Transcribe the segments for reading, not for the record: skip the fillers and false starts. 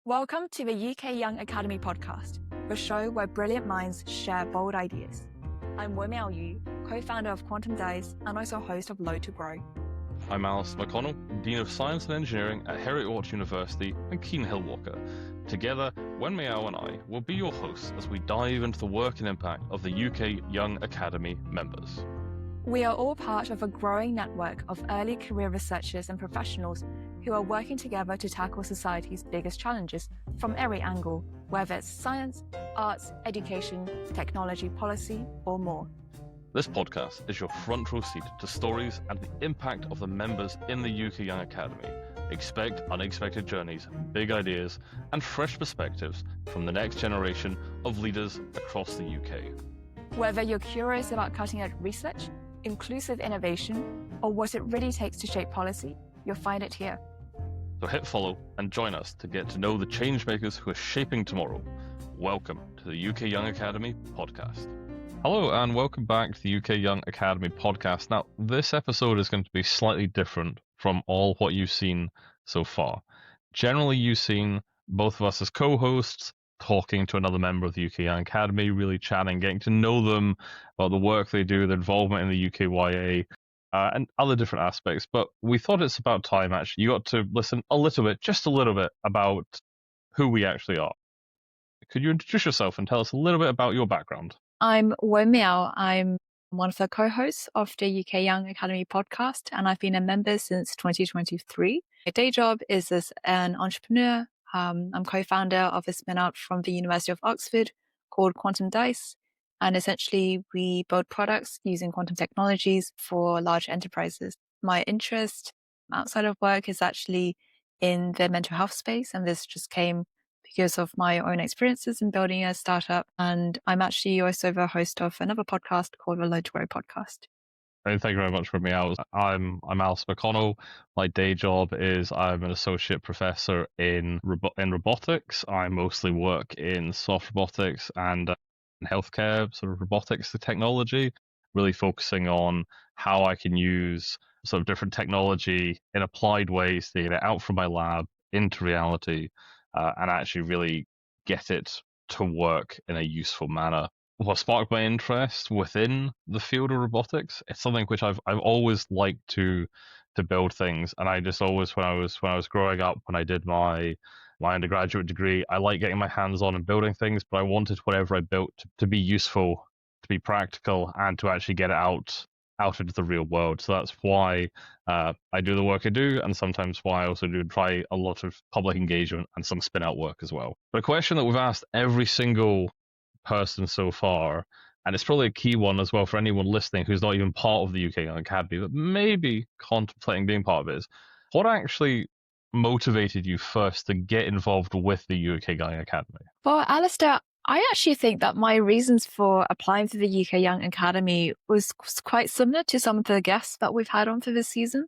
Welcome to the UK Young Academy podcast, the show where brilliant minds share bold ideas. I'm Wenmiao Yu, co-founder of Quantum Days and also host of Load to Grow. I'm Alistair McConnell, Dean of Science and Engineering at Heriot-Watt University and Keen Hill Walker. Together, Wenmiao and I will be your hosts as we dive into the work and impact of the UK Young Academy members. We are all part of a growing network of early career researchers and professionals who are working together to tackle society's biggest challenges from every angle, whether it's science, arts, education, technology, policy, or more. This podcast is your front row seat to stories and the impact of the members in the UK Young Academy. Expect unexpected journeys, big ideas, and fresh perspectives from the next generation of leaders across the UK. Whether you're curious about cutting-edge research, inclusive innovation, or what it really takes to shape policy, you'll find it here. So hit follow and join us to get to know the changemakers who are shaping tomorrow. Welcome to the UK Young Academy podcast. Hello and welcome back to the UK Young Academy podcast. Now, this episode is going to be slightly different from all what you've seen so far. Generally, you've seen both of us as co-hosts talking to another member of the UK Young Academy, really chatting, getting to know them about the work they do, their involvement in the UKYA, and other different aspects. But we thought it's about time, actually. You got to listen a little bit, just a little bit, about who we actually are. Could you introduce yourself and tell us a little bit about your background? I'm Wenmiao. I'm one of the co-hosts of the UK Young Academy podcast, and I've been a member since 2023. My day job is as an entrepreneur. I'm co-founder of a spin-out from the University of Oxford called Quantum Dice. And essentially, we build products using quantum technologies for large enterprises. My interest outside of work is actually in the mental health space. And this just came because of my own experiences in building a startup. And I'm actually also the host of another podcast called the Load to Grow podcast. Thank you very much for me. I'm Alistair McConnell. My day job is I'm an associate professor in robotics. I mostly work in soft robotics and healthcare sort of robotics technology, really focusing on how I can use sort of different technology in applied ways to get it out from my lab into reality and actually really get it to work in a useful manner. What sparked my interest within the field of robotics, it's something which I've always liked to build things, and I just always when I was growing up, when I did my undergraduate degree, I like getting my hands on and building things, but I wanted whatever I built to be useful, to be practical, and to actually get it out into the real world. So that's why I do the work I do, and sometimes why I also do try a lot of public engagement and some spin out work as well. But a question that we've asked every single person so far, and it's probably a key one as well for anyone listening who's not even part of the UK Young Academy, but maybe contemplating being part of it, is what actually motivated you first to get involved with the UK Young Academy? Well, Alistair, I actually think that my reasons for applying for the UK Young Academy was quite similar to some of the guests that we've had on for this season.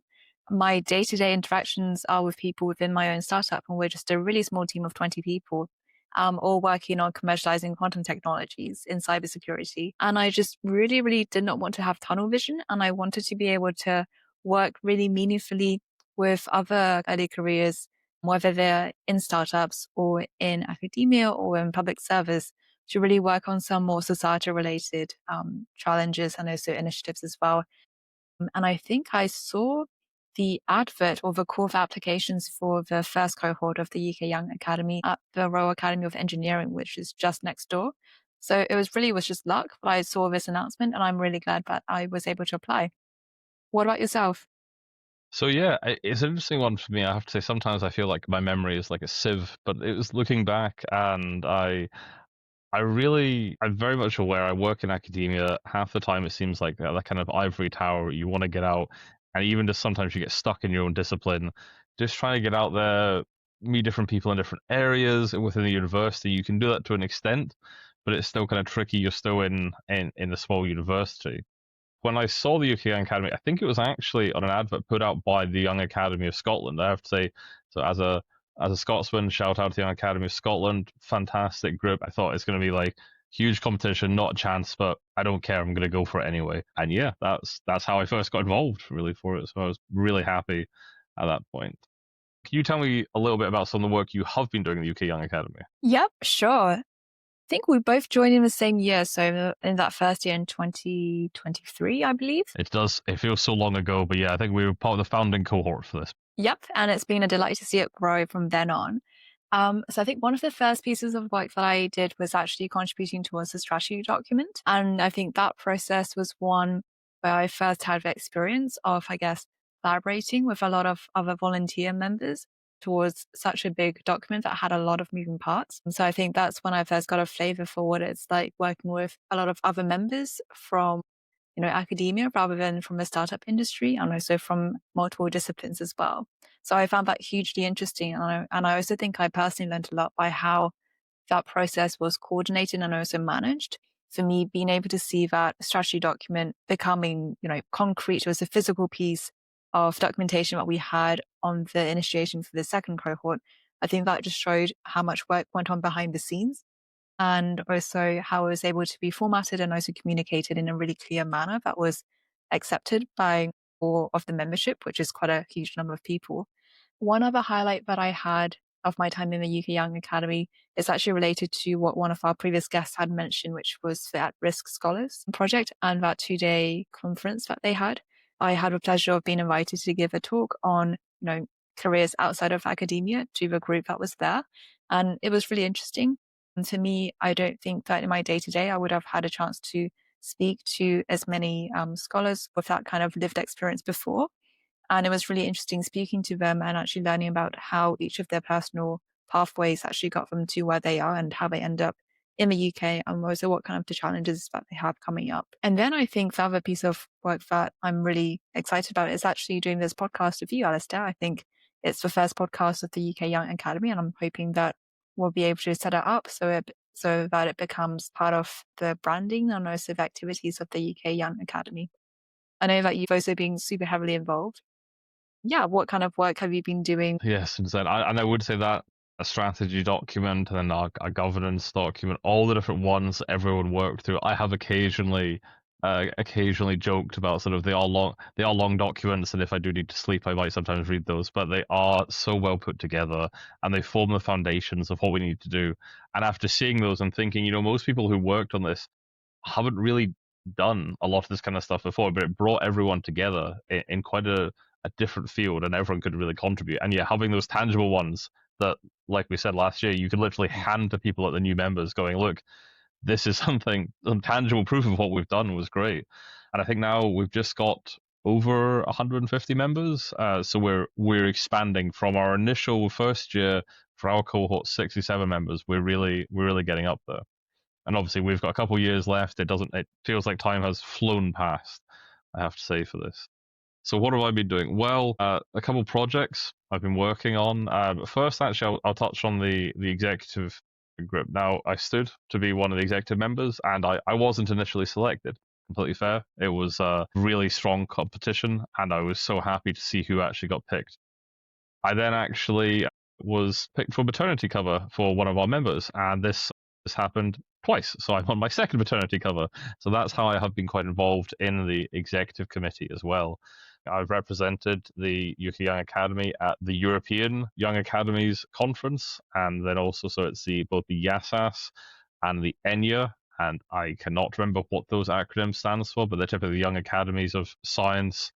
My day-to-day interactions are with people within my own startup, and we're just a really small team of 20 people, all working on commercializing quantum technologies in cybersecurity. And I just really, really did not want to have tunnel vision, and I wanted to be able to work really meaningfully with other early careers, whether they're in startups or in academia or in public service, to really work on some more societal-related challenges and also initiatives as well. And I think I saw the advert or the call for applications for the first cohort of the UK Young Academy at the Royal Academy of Engineering, which is just next door. So it was just luck, but I saw this announcement and I'm really glad that I was able to apply. What about yourself? So yeah, it's an interesting one for me. I have to say, sometimes I feel like my memory is like a sieve, but it was looking back, and I'm very much aware. I work in academia. Half the time, it seems like that kind of ivory tower. You want to get out, and even just sometimes you get stuck in your own discipline. Just trying to get out there, meet different people in different areas within the university. You can do that to an extent, but it's still kind of tricky. You're still in a small university. When I saw the UK Young Academy, I think it was actually on an advert put out by the Young Academy of Scotland. I have to say, so as a Scotsman, shout out to the Young Academy of Scotland, fantastic group. I thought it's going to be like huge competition, not a chance, but I don't care. I'm going to go for it anyway. And yeah, that's how I first got involved really for it. So I was really happy at that point. Can you tell me a little bit about some of the work you have been doing in the UK Young Academy? Yep, sure. I think we both joined in the same year, so in that first year in 2023, I believe. It feels so long ago, but yeah, I think we were part of the founding cohort for this. Yep, and it's been a delight to see it grow from then on. So I think one of the first pieces of work that I did was actually contributing towards the strategy document. And I think that process was one where I first had the experience of, I guess, collaborating with a lot of other volunteer members towards such a big document that had a lot of moving parts. And so I think that's when I first got a flavor for what it's like working with a lot of other members from academia rather than from the startup industry, and also from multiple disciplines as well. So I found that hugely interesting. And I also think I personally learned a lot by how that process was coordinated and also managed. For me, being able to see that strategy document becoming, concrete was a physical piece of documentation that we had on the initiation for the second cohort. I think that just showed how much work went on behind the scenes, and also how it was able to be formatted and also communicated in a really clear manner that was accepted by all of the membership, which is quite a huge number of people. One other highlight that I had of my time in the UK Young Academy is actually related to what one of our previous guests had mentioned, which was the At Risk Scholars project and that 2-day conference that they had. I had the pleasure of being invited to give a talk on, careers outside of academia to the group that was there. And it was really interesting. And to me, I don't think that in my day to day, I would have had a chance to speak to as many scholars with that kind of lived experience before. And it was really interesting speaking to them and actually learning about how each of their personal pathways actually got them to where they are and how they end up in the UK, and also what kind of the challenges that they have coming up. And then I think the other piece of work that I'm really excited about is actually doing this podcast with you, Alistair. I think it's the first podcast of the UK Young Academy, and I'm hoping that we'll be able to set it up so that it becomes part of the branding and also the activities of the UK Young Academy. I know that you've also been super heavily involved. Yeah, what kind of work have you been doing? Yes, and I would say that a strategy document and then a governance document, all the different ones that everyone worked through. I have occasionally joked about sort of they are long documents, and if I do need to sleep, I might sometimes read those. But they are so well put together, and they form the foundations of what we need to do. And after seeing those and thinking, most people who worked on this haven't really done a lot of this kind of stuff before, but it brought everyone together in quite a different field, and everyone could really contribute. And yeah, having those tangible ones that, like we said last year, you could literally hand to people at the new members going, look, this is some tangible proof of what we've done was great. And I think now we've just got over 150 members. So we're expanding from our initial first year for our cohort 67 members. We're really getting up there. And obviously we've got a couple of years left. It feels like time has flown past, I have to say, for this. So what have I been doing? Well, a couple projects I've been working on. But first, actually, I'll touch on the executive group. Now, I stood to be one of the executive members, and I wasn't initially selected. Completely fair. It was a really strong competition, and I was so happy to see who actually got picked. I then actually was picked for maternity cover for one of our members, and this happened twice. So I'm on my second maternity cover. So that's how I have been quite involved in the executive committee as well. I've represented the UK Young Academy at the European Young Academies Conference, and then also so it's both the YASAS and the ENYA, and I cannot remember what those acronyms stands for, but they're typically the Young Academies of Science,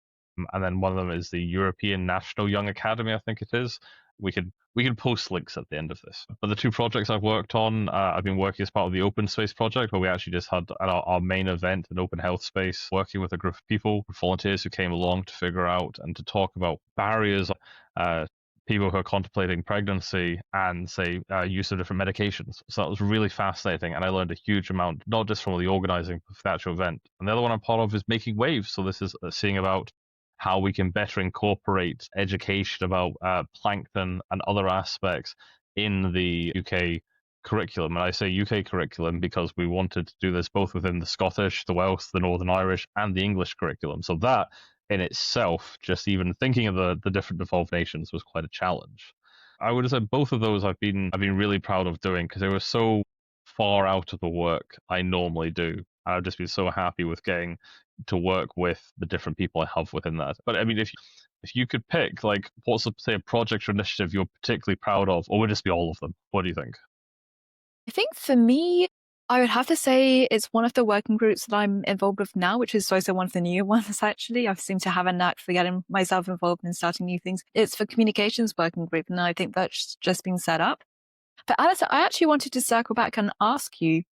and then one of them is the European National Young Academy, I think it is. We can post links at the end of this. But the two projects I've worked on, I've been working as part of the Open Space project, where we actually just had our main event, an open health space, working with a group of people, volunteers who came along to figure out and to talk about barriers, people who are contemplating pregnancy and say use of different medications. So that was really fascinating, and I learned a huge amount, not just from the organizing of the actual event. And the other one I'm part of is making waves. So this is seeing about how we can better incorporate education about plankton and other aspects in the UK curriculum. And I say UK curriculum because we wanted to do this both within the Scottish, the Welsh, the Northern Irish, and the English curriculum. So that in itself, just even thinking of the different devolved nations, was quite a challenge. I would have said both of those I've been really proud of doing, because they were so far out of the work I normally do. I've just been so happy with getting to work with the different people I have within that. But I mean, if you could pick, like, what's say a project or initiative you're particularly proud of, or would it just be all of them? What do you think? I think for me, I would have to say it's one of the working groups that I'm involved with now, which is also one of the new ones, actually. I seem to have a knack for getting myself involved in starting new things. It's for communications working group, and I think that's just been set up. But Alistair, I actually wanted to circle back and ask you,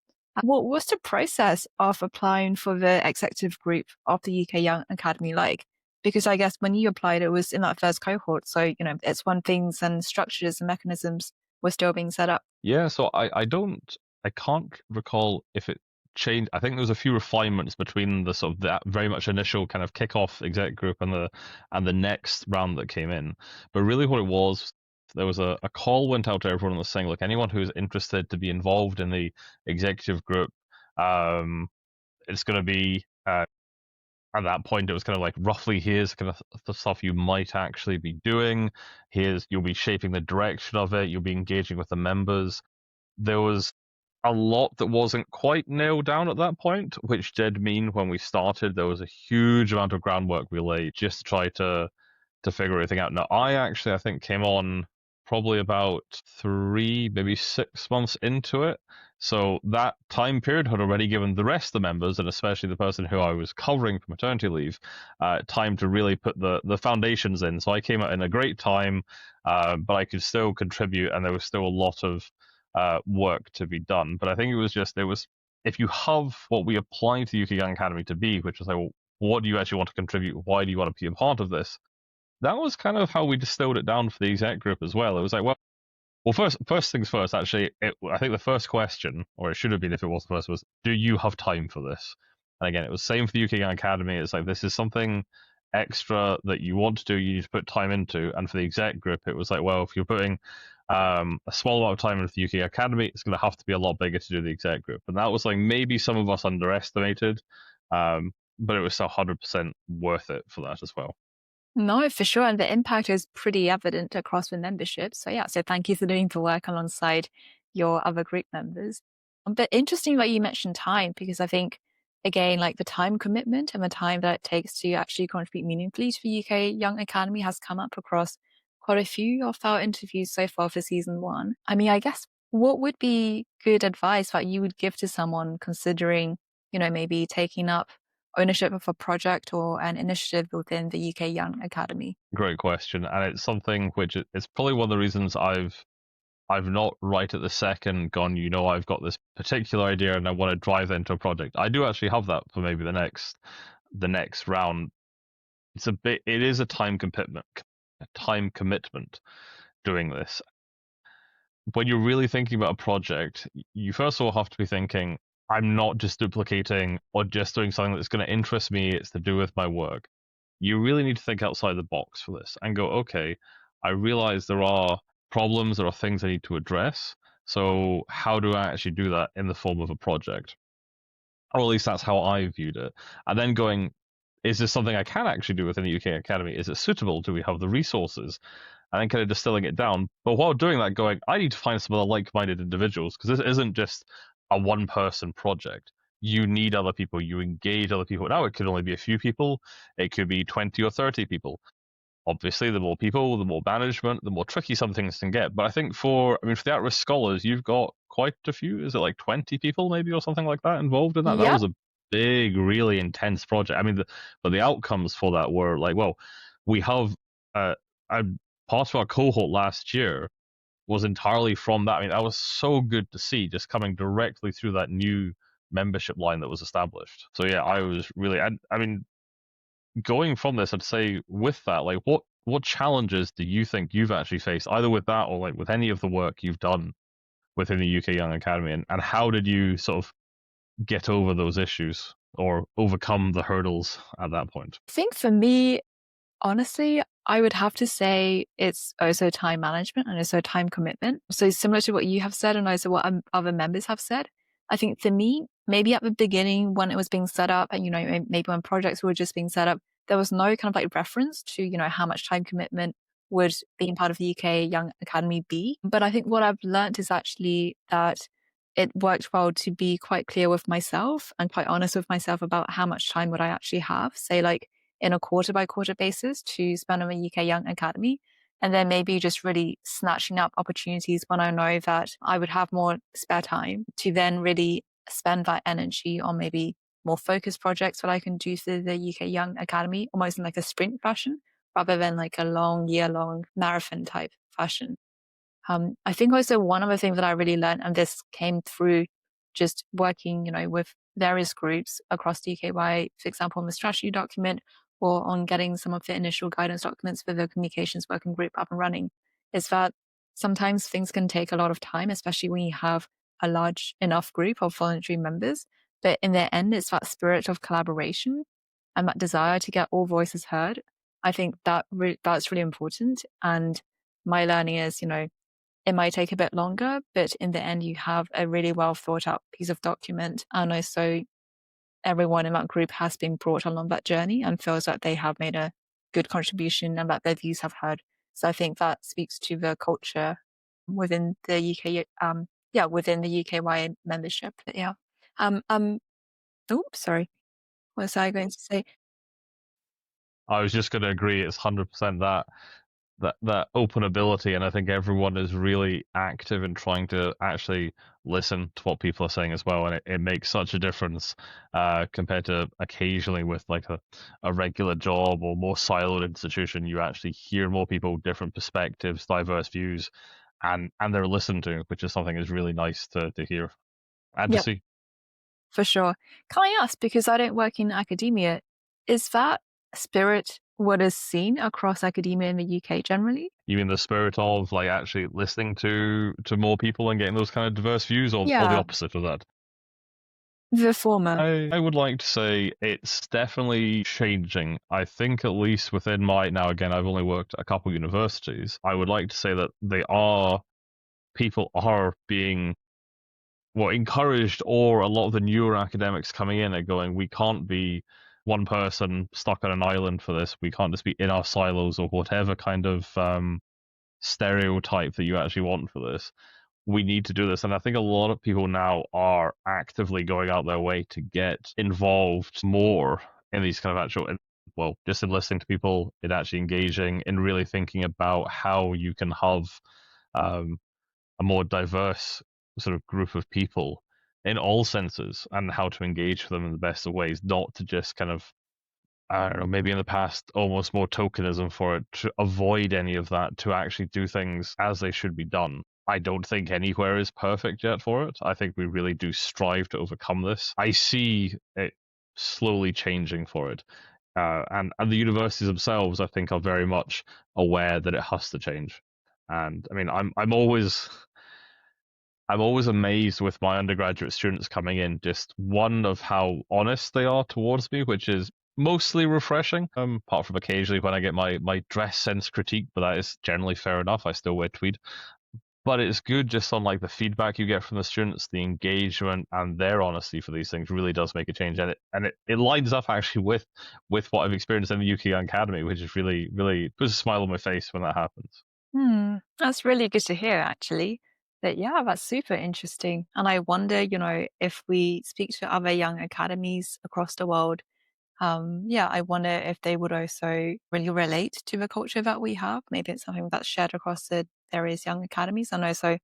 what was the process of applying for the executive group of the UK Young Academy like? Because I guess when you applied, it was in that first cohort. So, it's when things and structures and mechanisms were still being set up. Yeah, so I can't recall if it changed. I think there was a few refinements between the sort of that very much initial kind of kickoff exec group and the next round that came in. But really what it was, there was a call went out to everyone that was saying, look, anyone who's interested to be involved in the executive group, it's going to be at that point it was kind of like, roughly, here's kind of the stuff you might actually be doing. You'll be shaping the direction of it. You'll be engaging with the members. There was a lot that wasn't quite nailed down at that point, which did mean when we started, there was a huge amount of groundwork we laid just to try to figure everything out. Now, I think came on probably about 3, maybe 6 months into it. So that time period had already given the rest of the members, and especially the person who I was covering for maternity leave, time to really put the foundations in. So I came out in a great time, but I could still contribute, and there was still a lot of work to be done. But I think it was if you have what we applied to the UK Young Academy to be, which was like, well, what do you actually want to contribute? Why do you want to be a part of this? That was kind of how we distilled it down for the exec group as well. It was like, well, first things first. Actually, I think the first question, or it should have been if it was the first, was, do you have time for this? And again, it was same for the UK Young Academy. It's like, this is something extra that you want to do, you need to put time into. And for the exec group, it was like, well, if you're putting a small amount of time into the UK Academy, it's going to have to be a lot bigger to do the exec group. And that was like, maybe some of us underestimated, but it was still 100% worth it for that as well. No, for sure. And the impact is pretty evident across the membership. So yeah, so thank you for doing the work alongside your other group members. But interesting that you mentioned time, because I think, again, like the time commitment and the time that it takes to actually contribute meaningfully to the UK Young Academy has come up across quite a few of our interviews so far for season 1. I mean, I guess what would be good advice that you would give to someone considering, maybe taking up ownership of a project or an initiative within the UK Young Academy? Great question, and it's something which it's probably one of the reasons I've not right at the second gone, I've got this particular idea and I want to drive that into a project. I do actually have that for maybe the next round. It is a time commitment doing this. When you're really thinking about a project, you first of all have to be thinking, I'm not just duplicating or just doing something that's going to interest me, it's to do with my work. You really need to think outside the box for this and go, okay, I realize there are problems, there are things I need to address. So how do I actually do that in the form of a project? Or at least that's how I viewed it. And then going, is this something I can actually do within the UK Academy? Is it suitable? Do we have the resources? And then kind of distilling it down. But while doing that, going, I need to find some other like-minded individuals, because this isn't just a one-person project. You need other people. You engage other people. Now, it could only be a few people. It could be 20 or 30 people. Obviously, the more people, the more management, the more tricky some things can get. But I think for the at-risk scholars, you've got quite a few. Is it like 20 people maybe or something like that involved in that? That Yep. was a big, really intense project. I mean, but the outcomes for that were like, well, we have a part of our cohort last year was entirely from that. I mean, that was so good to see, just coming directly through that new membership line that was established. So yeah, I was really, I mean, going from this, I'd say with that, like, what challenges do you think you've actually faced, either with that or like with any of the work you've done within the UK Young Academy, and how did you sort of get over those issues or overcome the hurdles at that point? I think for me, honestly, I would have to say it's also time management and also time commitment. So similar to what you have said and also what other members have said, I think for me, maybe at the beginning when it was being set up and, maybe when projects were just being set up, there was no kind of like reference to, how much time commitment would being part of the UK Young Academy be. But I think what I've learned is actually that it worked well to be quite clear with myself and quite honest with myself about how much time would I actually have, say like in a quarter by quarter basis to spend on a UK Young Academy. And then maybe just really snatching up opportunities when I know that I would have more spare time to then really spend that energy on maybe more focused projects that I can do through the UK Young Academy, almost in like a sprint fashion, rather than like a long, year-long marathon type fashion. I think also one other thing that I really learned, and this came through just working, with various groups across DKY, for example, on the strategy document or on getting some of the initial guidance documents for the communications working group up and running, is that sometimes things can take a lot of time, especially when you have a large enough group of voluntary members. But in the end, it's that spirit of collaboration and that desire to get all voices heard. I think that's really important. And my learning is, it might take a bit longer, but in the end, you have a really well thought out piece of document. And also, everyone in that group has been brought along that journey and feels that they have made a good contribution and that their views have heard. So I think that speaks to the culture within the UK, within the UKY membership. But yeah. Sorry. What was I going to say? I was just going to agree. It's 100% that open ability, and I think everyone is really active in trying to actually listen to what people are saying as well, and it makes such a difference compared to occasionally with like a regular job or more siloed institution. You actually hear more people, different perspectives, diverse views, and they're listened to, which is something is really nice to hear and to Yep, see. for sure. Can I ask, because I don't work in academia, is that spirit what is seen across academia in the UK generally? You mean the spirit of like actually listening to more people and getting those kind of diverse views, or the Yeah, opposite of that? the former. I would like to say it's definitely changing. I think at least within my, now again, I've only worked at a couple universities. I would like to say that people are being, well, encouraged, or a lot of the newer academics coming in are going, we can't be one person stuck on an island for this. We can't just be in our silos or whatever kind of stereotype that you actually want for this. We need to do this. And I think a lot of people now are actively going out their way to get involved more in these kind of actual, well, just in listening to people, in actually engaging, in really thinking about how you can have um, a more diverse sort of group of people in all senses, and how to engage with them in the best of ways, not to just kind of, I don't know, maybe in the past, almost more tokenism for it, to avoid any of that, to actually do things as they should be done. I don't think anywhere is perfect yet for it. I think we really do strive to overcome this. I see it slowly changing for it. And the universities themselves, I think, are very much aware that it has to change. And I mean, I'm always amazed with my undergraduate students coming in, just one of how honest they are towards me, which is mostly refreshing. Apart from occasionally when I get my dress sense critique, but that is generally fair enough. I still wear tweed. But it's good just on like the feedback you get from the students, the engagement and their honesty for these things really does make a change. And it lines up actually with what I've experienced in the UK Academy, which is really, really puts a smile on my face when that happens. That's really good to hear, actually. But yeah, that's super interesting. And I wonder, if we speak to other young academies across the world, I wonder if they would also really relate to the culture that we have. Maybe it's something that's shared across the various young academies. And also,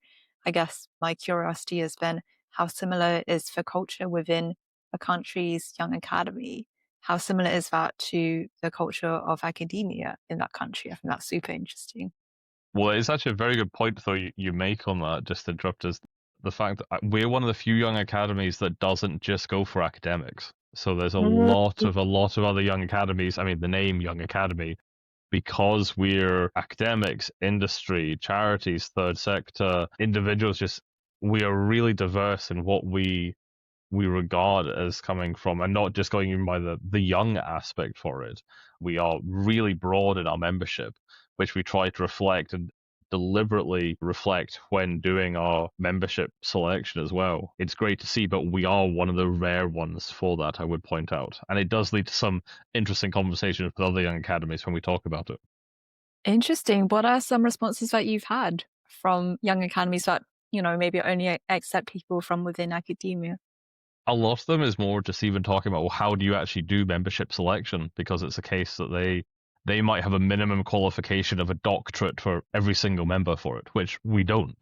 I guess my curiosity has been how similar is the culture within a country's young academy? How similar is that to the culture of academia in that country? I think that's super interesting. Well, it's actually a very good point, though, you make on that, just to interrupt us. The fact that we're one of the few young academies that doesn't just go for academics. So there's Mm. a lot of other young academies. I mean, the name Young Academy, because we're academics, industry, charities, third sector, individuals, just we are really diverse in what we regard as coming from, and not just going in by the young aspect for it. We are really broad in our membership, which we try to reflect and deliberately reflect when doing our membership selection as well. It's great to see, but we are one of the rare ones for that, I would point out. And it does lead to some interesting conversations with other young academies when we talk about it. Interesting. What are some responses that you've had from young academies that maybe only accept people from within academia. A lot of them is more just even talking about, well, how do you actually do membership selection? Because it's a case that they might have a minimum qualification of a doctorate for every single member for it, which we don't.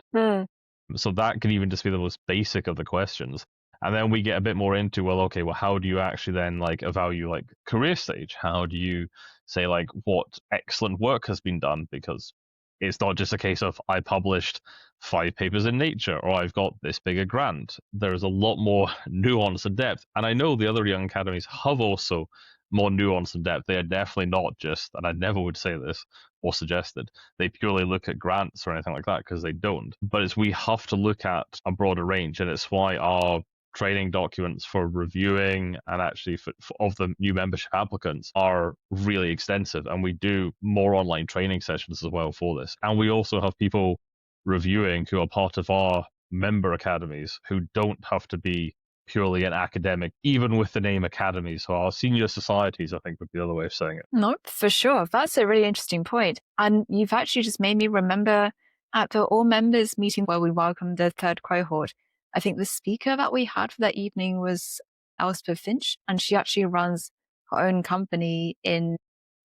So that can even just be the most basic of the questions. And then we get a bit more into, well, okay, well, how do you actually then like evaluate like career stage? How do you say like what excellent work has been done? Because it's not just a case of I published 5 papers in Nature or I've got this big a grant. There's a lot more nuance and depth. And I know the other young academies have also more nuance and depth. They are definitely not just, and I never would say this or suggested, they purely look at grants or anything like that, because they don't. But it's we have to look at a broader range, and it's why our training documents for reviewing and actually of the new membership applicants are really extensive, and we do more online training sessions as well for this. And we also have people reviewing who are part of our member academies who don't have to be purely an academic, even with the name academy. So our senior societies, I think, would be the other way of saying it. No, for sure. That's a really interesting point. And you've actually just made me remember at the all members meeting where we welcomed the third cohort, I think the speaker that we had for that evening was Elspeth Finch, and she actually runs her own company in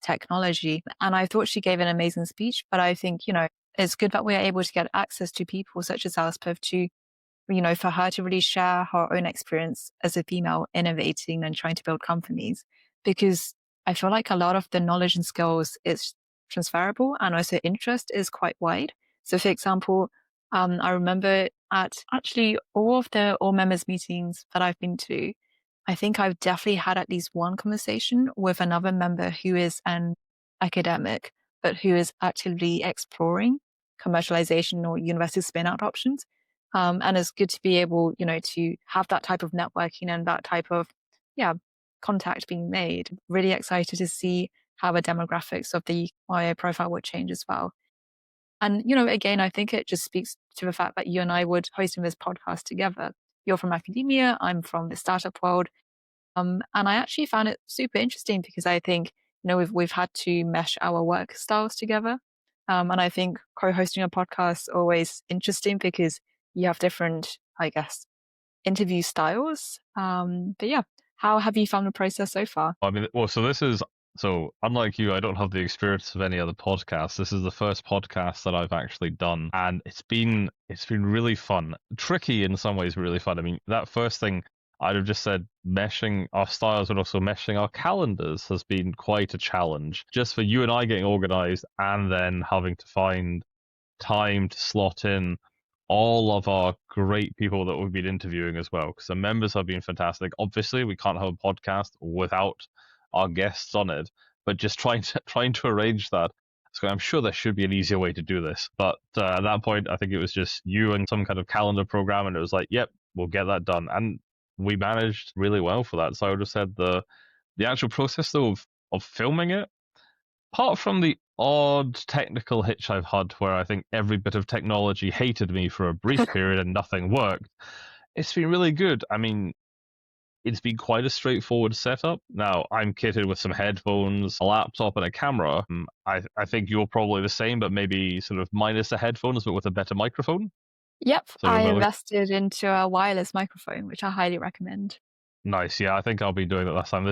technology. And I thought she gave an amazing speech, but I think, it's good that we're able to get access to people such as Elspeth to, for her to really share her own experience as a female innovating and trying to build companies, because I feel like a lot of the knowledge and skills is transferable, and also interest is quite wide. So for example, I remember at actually all of the all members meetings that I've been to, I think I've definitely had at least one conversation with another member who is an academic, but who is actively exploring commercialization or university spin-out options. And it's good to be able, to have that type of networking and that type of, contact being made. Really excited to see how the demographics of the YA profile would change as well. And, again, I think it just speaks to the fact that you and I would hosting this podcast together. You're from academia, I'm from the startup world. And I actually found it super interesting because I think, we've had to mesh our work styles together. And I think co-hosting a podcast is always interesting because you have different, I guess, interview styles. But yeah, how have you found the process so far? I mean, well, so unlike you, I don't have the experience of any other podcast. This is the first podcast that I've actually done, and it's been really fun. Tricky in some ways, really fun. I mean, that first thing I'd have just said, meshing our styles but also meshing our calendars has been quite a challenge. Just for you and I getting organized and then having to find time to slot in all of our great people that we've been interviewing as well, because the members have been fantastic. Obviously, we can't have a podcast without our guests on it, but just trying to arrange that. So I'm sure there should be an easier way to do this. But at that point, I think it was just you and some kind of calendar program, and it was like, yep, we'll get that done. And we managed really well for that. So I would have said the actual process though of filming it, apart from the odd technical hitch I've had where I think every bit of technology hated me for a brief period and nothing worked, it's been really good. I mean, it's been quite a straightforward setup. Now, I'm kitted with some headphones, a laptop, and a camera. I think you're probably the same, but maybe sort of minus the headphones, but with a better microphone. Yep, So I invested into a wireless microphone, which I highly recommend. Nice, yeah. I think I'll be doing that last time.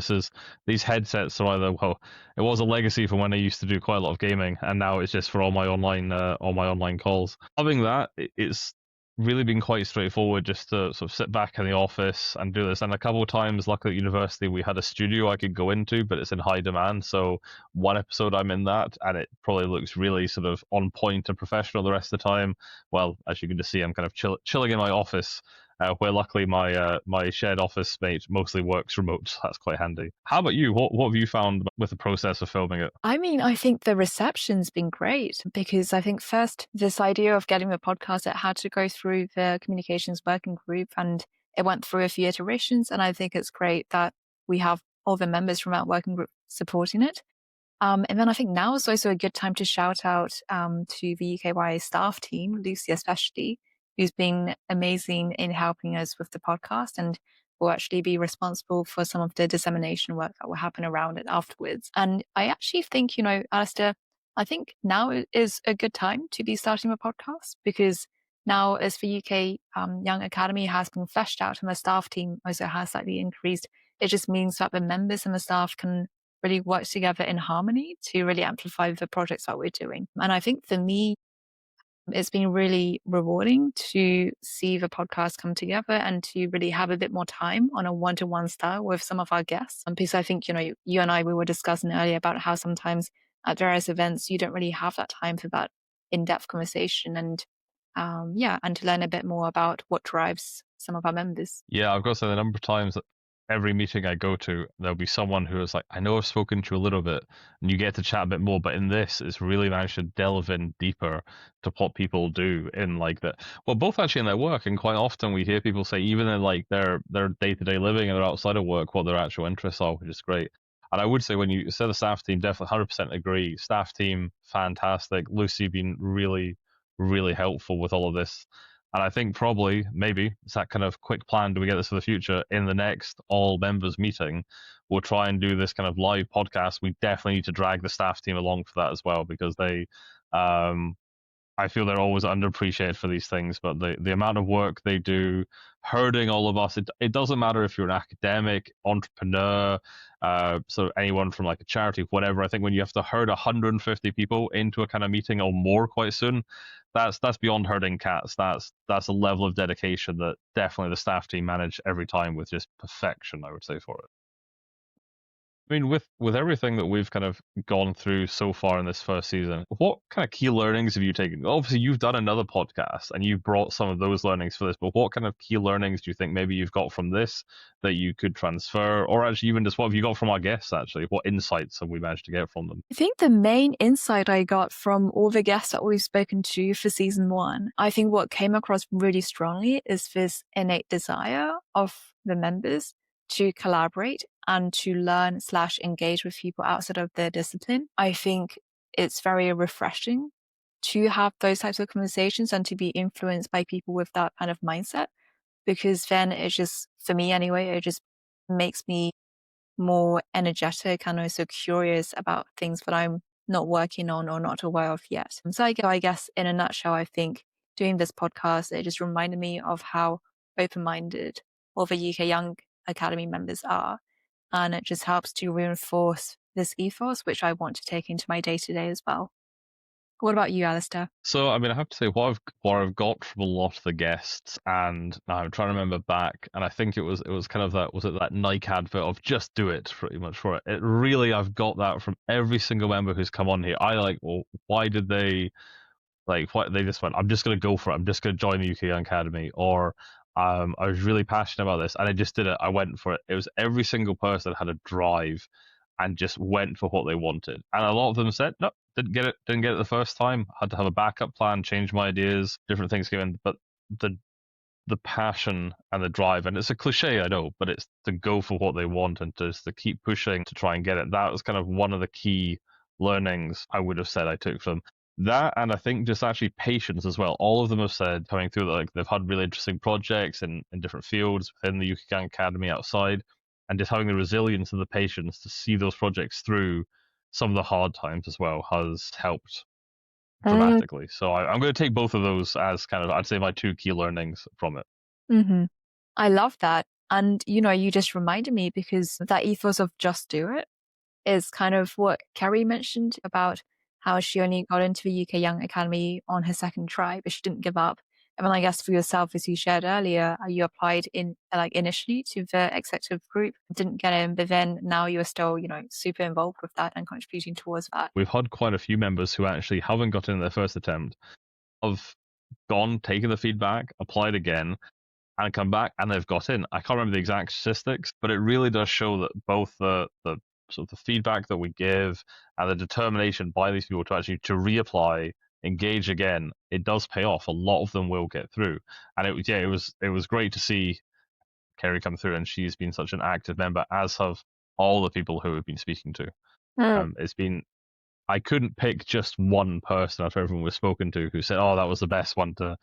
These headsets are either, well, it was a legacy from when I used to do quite a lot of gaming, and now it's just for all my online calls. Having that, it's really been quite straightforward just to sort of sit back in the office and do this. And a couple of times, luckily at university, we had a studio I could go into, but it's in high demand. So one episode I'm in that, and it probably looks really sort of on point and professional the rest of the time. Well, as you can just see, I'm kind of chilling in my office. Where luckily my shared office mate mostly works remote, so that's quite handy. How about you? What have you found with the process of filming it? I mean, I think the reception's been great because I think first this idea of getting the podcast, it had to go through the communications working group and it went through a few iterations. And I think it's great that we have all the members from that working group supporting it. And then I think now is also a good time to shout out to the UKYA staff team, Lucy especially, who's been amazing in helping us with the podcast and will actually be responsible for some of the dissemination work that will happen around it afterwards. And I actually think, Alistair, I think now is a good time to be starting a podcast because Now, as for UK Young Academy has been fleshed out and the staff team also has slightly increased, it just means that the members and the staff can really work together in harmony to really amplify the projects that we're doing. And I think for me, it's been really rewarding to see the podcast come together and to really have a bit more time on a one-to-one style with some of our guests. And because I think, you and I, we were discussing earlier about how sometimes at various events, you don't really have that time for that in-depth conversation and and to learn a bit more about what drives some of our members. Yeah, I've got to say the number of times that every meeting I go to, there'll be someone who is like, I know I've spoken to you a little bit, and you get to chat a bit more, but in this, it's really managed to delve in deeper to what people do in like that. Well, both actually in their work, and quite often we hear people say, even in like their day-to-day living and their outside of work, what their actual interests are, which is great. And I would say when you said the staff team, definitely 100% agree. Staff team, fantastic. Lucy been really, really helpful with all of this. And I think probably, maybe, it's that kind of quick plan. Do we get this for the future? In the next all members meeting, we'll try and do this kind of live podcast. We definitely need to drag the staff team along for that as well, because I feel they're always underappreciated for these things, but the amount of work they do, herding all of us, it doesn't matter if you're an academic, entrepreneur, so anyone from like a charity, whatever. I think when you have to herd 150 people into a kind of meeting or more quite soon, that's beyond herding cats. That's a level of dedication that definitely the staff team manage every time with just perfection, I would say, for it. I mean, with everything that we've kind of gone through so far in this first season, what kind of key learnings have you taken? Obviously, you've done another podcast and you've brought some of those learnings for this, but what kind of key learnings do you think maybe you've got from this that you could transfer, or actually even just what have you got from our guests? Actually, what insights have we managed to get from them? I think the main insight I got from all the guests that we've spoken to for season 1, I think what came across really strongly is this innate desire of the members to collaborate and to learn/engage with people outside of their discipline. I think it's very refreshing to have those types of conversations and to be influenced by people with that kind of mindset, because then it just, for me anyway, it just makes me more energetic and also curious about things that I'm not working on or not aware of yet. And so I guess in a nutshell, I think doing this podcast, it just reminded me of how open-minded all the UK Young Academy members are. And it just helps to reinforce this ethos, which I want to take into my day-to-day as well. What about you, Alistair? So, I mean, I have to say, what I've got from a lot of the guests, and I'm trying to remember back, and I think it was kind of that, was it that Nike advert of just do it, pretty much for it. It really, I've got that from every single member who's come on here. I like, well, why did they like? What they just went? I'm just gonna go for it. I'm just gonna join the UK Academy, or I was really passionate about this, and I just did it. I went for it. It was every single person had a drive and just went for what they wanted. And a lot of them said, no, didn't get it the first time. Had to have a backup plan, change my ideas, different things came in. But the passion and the drive, and it's a cliche, I know, but it's to go for what they want and just to keep pushing to try and get it. That was kind of one of the key learnings I would have said I took from that, and I think just actually patience as well. All of them have said coming through that like they've had really interesting projects in different fields within the UK Academy outside, and just having the resilience and the patience to see those projects through some of the hard times as well has helped dramatically. So I'm going to take both of those as kind of, I'd say, my two key learnings from it. Mm-hmm. I love that. And, you just reminded me, because that ethos of just do it is kind of what Kerry mentioned about how she only got into the UK Young Academy on her second try, but she didn't give up. And then I guess for yourself, as you shared earlier, you applied initially to the executive group, didn't get in, but then now you're still, super involved with that and contributing towards that. We've had quite a few members who actually haven't got in their first attempt, have gone, taken the feedback, applied again, and come back, and they've got in. I can't remember the exact statistics, but it really does show that both the sort of the feedback that we give and the determination by these people to actually to reapply, engage again, it does pay off. A lot of them will get through, and it was great to see Kerry come through, and she's been such an active member, as have all the people who we've been speaking to. It's been, I couldn't pick just one person after everyone we've spoken to who said, "Oh, that was the best one to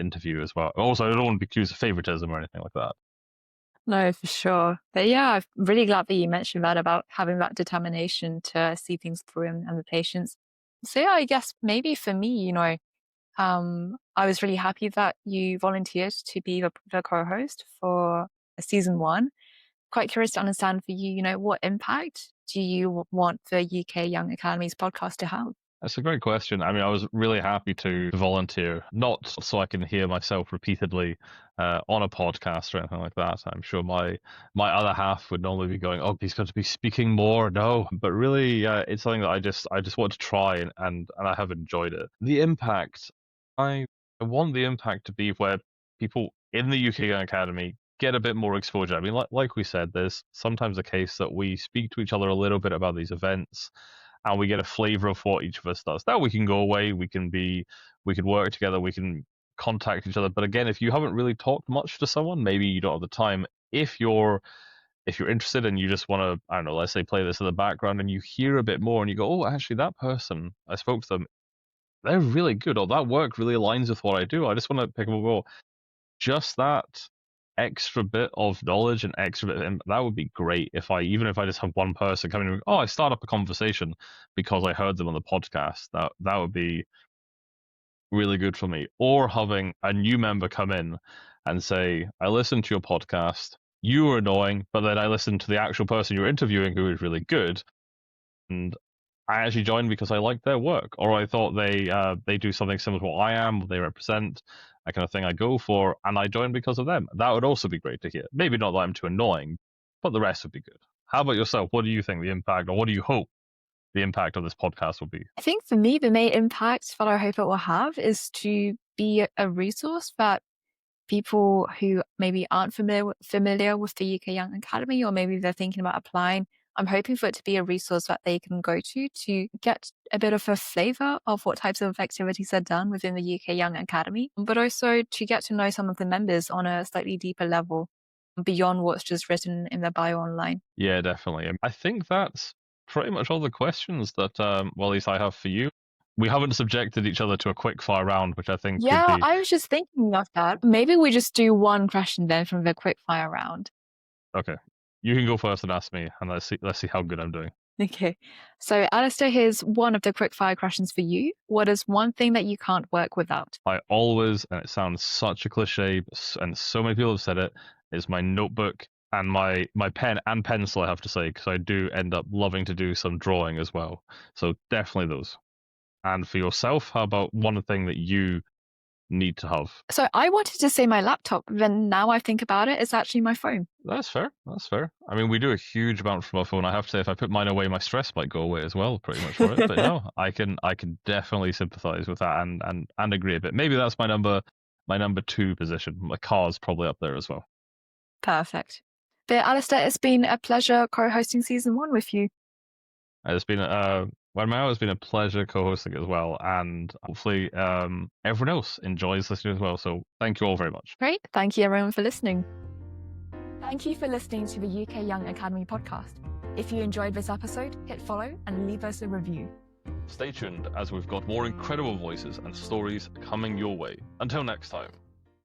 interview as well." Also, I don't want to be accused of favoritism or anything like that. No, for sure. But yeah, I'm really glad that you mentioned that about having that determination to see things through and the patience. So yeah, I guess maybe for me, I was really happy that you volunteered to be the co-host for season 1. Quite curious to understand for you, what impact do you want the UK Young Academies podcast to have? That's a great question. I mean, I was really happy to volunteer, not so I can hear myself repeatedly on a podcast or anything like that. I'm sure my other half would normally be going, "Oh, he's going to be speaking more." No, but really, it's something that I just want to try, and I have enjoyed it. The impact, I want the impact to be where people in the UK Young Academy get a bit more exposure. I mean, like we said, there's sometimes a case that we speak to each other a little bit about these events, and we get a flavor of what each of us does. Now we can go away, we can work together, we can contact each other. But again, if you haven't really talked much to someone, maybe you don't have the time. If you're interested and you just want to, I don't know, let's say play this in the background, and you hear a bit more and you go, oh, actually that person, I spoke to them, they're really good, or that work really aligns with what I do. I just want to pick up and go, just that extra bit of knowledge and extra bit of, that would be great even if I just have one person coming and I start up a conversation because I heard them on the podcast. That would be really good for me. Or having a new member come in and say, I listened to your podcast, you were annoying, but then I listened to the actual person you're interviewing who is really good, and I actually joined because I liked their work, or I thought they do something similar to what I am, what they represent, that kind of thing I go for, and I joined because of them. That would also be great to hear. Maybe not that I'm too annoying, but the rest would be good. How about yourself? What do you think the impact, or what do you hope the impact of this podcast will be? I think for me, the main impact that I hope it will have is to be a resource that people who maybe aren't familiar with the UK Young Academy, or maybe they're thinking about applying, I'm hoping for it to be a resource that they can go to get a bit of a flavor of what types of activities are done within the UK Young Academy, but also to get to know some of the members on a slightly deeper level beyond what's just written in the bio online. Yeah, definitely. I think that's pretty much all the questions that, well, at least I have for you. We haven't subjected each other to a quickfire round, which I think Yeah, could be... I was just thinking of that. Maybe we just do one question then from the quickfire round. Okay. You can go first and ask me, and let's see how good I'm doing. Okay. So, Alistair, here's one of the quickfire questions for you. What is one thing that you can't work without? I always, and it sounds such a cliche, and so many people have said it, is my notebook and my pen and pencil, I have to say, because I do end up loving to do some drawing as well. So definitely those. And for yourself, how about one thing that you need to have? So I wanted to say my laptop, but then now I think about it, it's actually my phone. That's fair. That's fair. I mean, we do a huge amount from our phone. I have to say, if I put mine away, my stress might go away as well, pretty much for it. But no, I can definitely sympathize with that and agree a bit. Maybe that's my number 2 position. My car's probably up there as well. Perfect. But Alistair, it's been a pleasure co-hosting season 1 with you. It's been Wenmiao, it's been a pleasure co-hosting as well, and hopefully everyone else enjoys listening as well. So thank you all very much. Great. Thank you everyone for listening. Thank you for listening to the UK Young Academy podcast. If you enjoyed this episode, hit follow and leave us a review. Stay tuned as we've got more incredible voices and stories coming your way. Until next time.